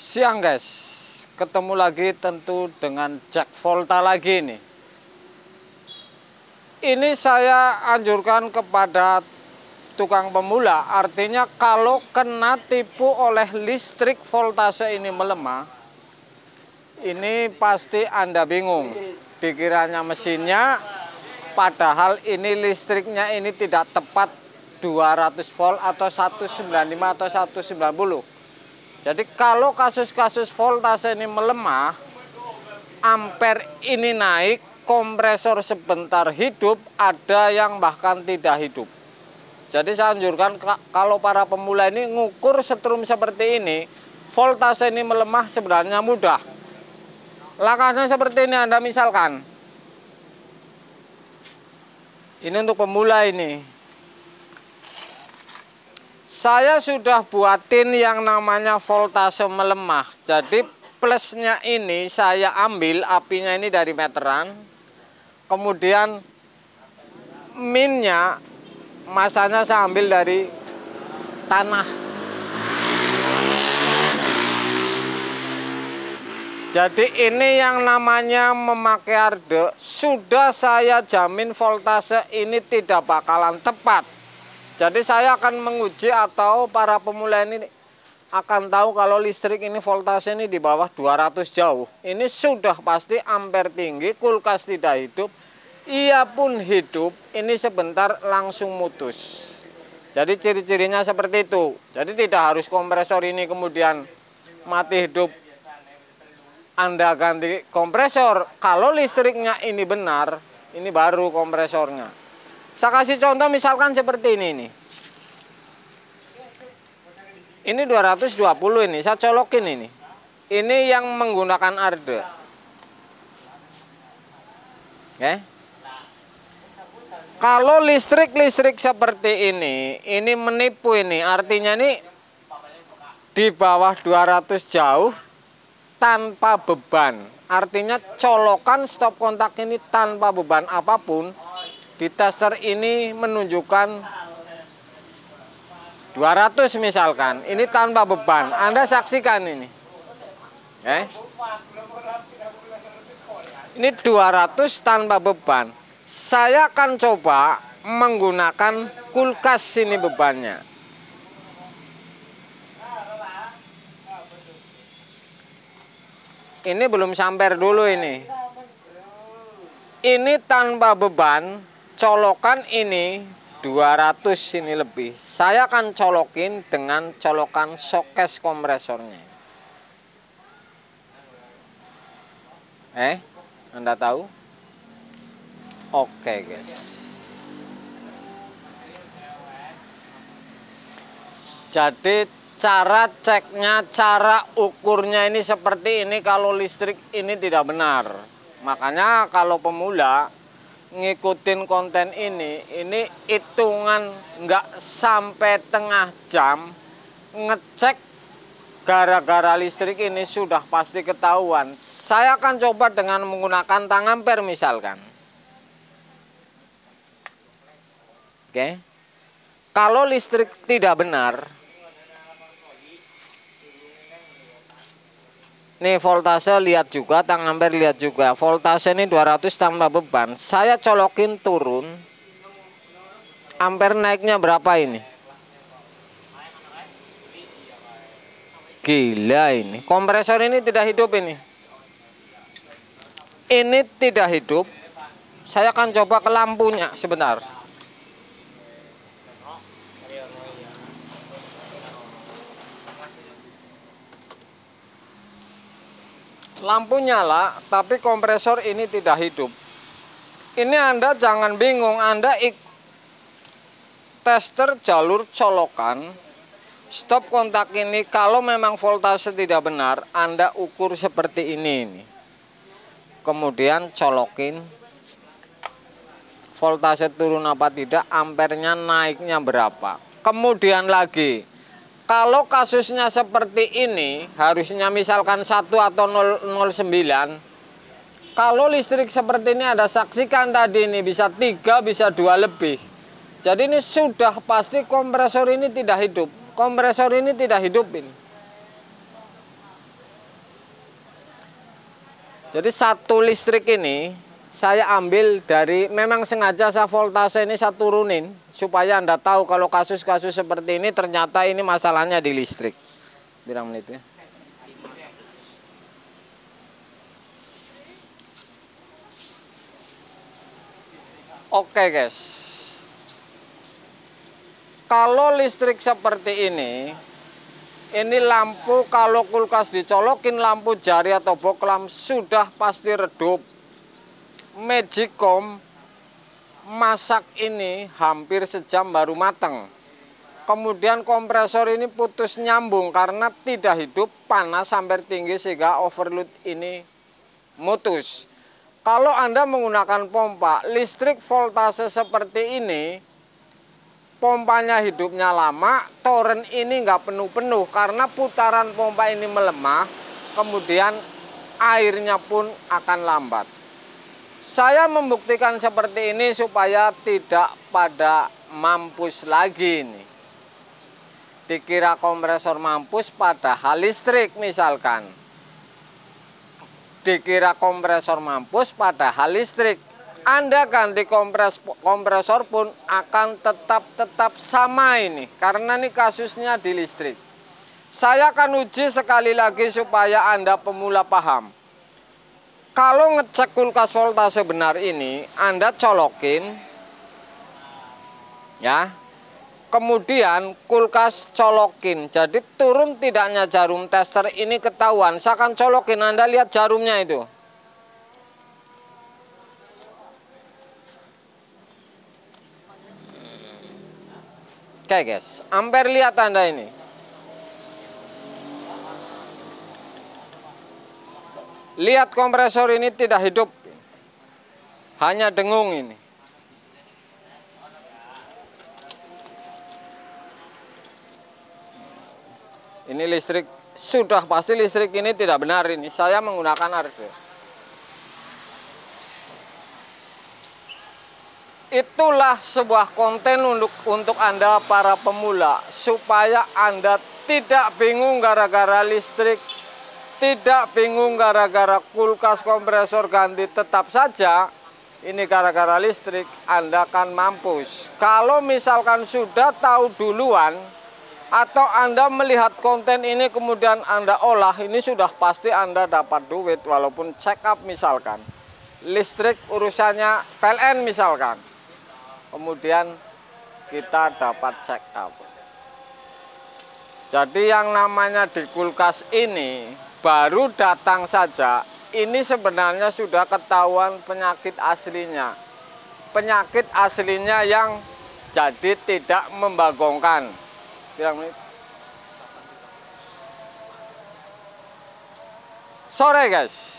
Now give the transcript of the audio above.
Siang guys, ketemu lagi tentu dengan Jack Volta lagi nih. Ini saya anjurkan kepada tukang pemula, artinya kalau kena tipu oleh listrik voltase ini melemah, ini pasti Anda bingung. Dikiranya mesinnya, padahal ini listriknya ini tidak tepat 200 volt atau 195 atau 190. Jadi kalau kasus-kasus voltase ini melemah, ampere ini naik, kompresor sebentar hidup, ada yang bahkan tidak hidup. Jadi saya anjurkan kalau para pemula ini ngukur setrum seperti ini, voltase ini melemah sebenarnya mudah. Langkahnya seperti ini, Anda misalkan. Ini untuk pemula ini. Saya sudah buatin yang namanya voltase melemah. Jadi plusnya ini saya ambil, apinya ini dari meteran. Kemudian minnya, masanya saya ambil dari tanah. Jadi ini yang namanya memakai arde, sudah saya jamin voltase ini tidak bakalan tepat. Jadi saya akan menguji atau para pemula ini akan tahu kalau listrik ini voltase ini di bawah 200 jauh. Ini sudah pasti ampere tinggi, kulkas tidak hidup. Ia pun hidup, ini sebentar langsung mutus. Jadi ciri-cirinya seperti itu. Jadi tidak harus kompresor ini kemudian mati hidup, Anda ganti kompresor. Kalau listriknya ini benar, ini baru kompresornya. Saya kasih contoh misalkan seperti ini nih. Ini 220 ini, saya colokin ini. Ini yang menggunakan arde. Oke. Kalau listrik seperti ini menipu ini. Artinya ini di bawah 200 jauh tanpa beban. Artinya colokan stop kontak ini tanpa beban apapun. Di tester ini menunjukkan 200 misalkan. Ini tanpa beban. Anda saksikan ini. Ini 200 tanpa beban. Saya akan coba menggunakan kulkas ini bebannya. Ini belum sampai dulu ini. Ini tanpa beban, colokan ini 200 ini lebih. Saya akan colokin dengan colokan showcase kompresornya. Anda tahu? Oke guys. Jadi cara ceknya, cara ukurnya ini seperti ini kalau listrik ini tidak benar. Makanya kalau pemula ngikutin konten ini hitungan nggak sampai tengah jam ngecek gara-gara listrik ini sudah pasti ketahuan. Saya akan coba dengan menggunakan tang ampere misalkan. Oke. Kalau listrik tidak benar, nih voltase lihat juga, tang ampere lihat juga. Voltase ini 200 tanpa beban. Saya colokin turun. Ampere naiknya berapa ini? Gila ini. Kompresor ini tidak hidup ini. Ini tidak hidup. Saya akan coba ke lampunya sebentar. Lampu nyala, tapi kompresor ini tidak hidup. Ini Anda jangan bingung, Anda tester jalur colokan, stop kontak ini. Kalau memang voltase tidak benar, Anda ukur seperti ini. Kemudian colokin, voltase turun apa tidak, ampernya naiknya berapa. Kemudian lagi, kalau kasusnya seperti ini, harusnya misalkan 1 atau 0,09. Kalau listrik seperti ini Anda saksikan tadi ini bisa 3, bisa 2 lebih. Jadi ini sudah pasti kompresor ini tidak hidup. Kompresor ini tidak hidup ini. Jadi satu listrik ini saya ambil dari, memang sengaja saya voltase ini saya turunin supaya Anda tahu kalau kasus-kasus seperti ini ternyata ini masalahnya di listrik. Berapa menit ya? Oke guys. Kalau listrik seperti ini lampu kalau kulkas dicolokin lampu jari atau boklam sudah pasti redup. Magicom masak ini hampir sejam baru mateng. Kemudian kompresor ini putus nyambung karena tidak hidup, panas sampai tinggi sehingga overload ini mutus. Kalau Anda menggunakan pompa listrik voltase seperti ini, pompanya hidupnya lama, toren ini nggak penuh-penuh karena putaran pompa ini melemah, kemudian airnya pun akan lambat. Saya membuktikan seperti ini supaya tidak pada mampus lagi ini. Dikira kompresor mampus padahal listrik misalkan. Dikira kompresor mampus padahal listrik. Anda ganti kompresor pun akan tetap sama ini. Karena ini kasusnya di listrik. Saya akan uji sekali lagi supaya Anda pemula paham. Kalau ngecek kulkas voltase benar ini, Anda colokin. Ya. Kemudian kulkas colokin, jadi turun tidaknya jarum tester ini ketahuan. Saya akan colokin, Anda lihat jarumnya itu. Oke guys, ampere lihat Anda ini. Lihat kompresor ini tidak hidup, hanya dengung ini. Ini listrik, sudah pasti listrik ini tidak benar ini. Saya menggunakan argo. Itulah sebuah konten untuk Anda para pemula. Supaya Anda tidak bingung gara-gara listrik. Tidak bingung gara-gara kulkas kompresor ganti. Tetap saja ini gara-gara listrik Anda akan mampus. Kalau misalkan sudah tahu duluan, atau Anda melihat konten ini kemudian Anda olah, ini sudah pasti Anda dapat duit walaupun check up misalkan. Listrik urusannya PLN misalkan. Kemudian kita dapat check up. Jadi yang namanya di kulkas ini baru datang saja, ini sebenarnya sudah ketahuan penyakit aslinya. Penyakit aslinya yang jadi tidak membagongkan. Sore guys.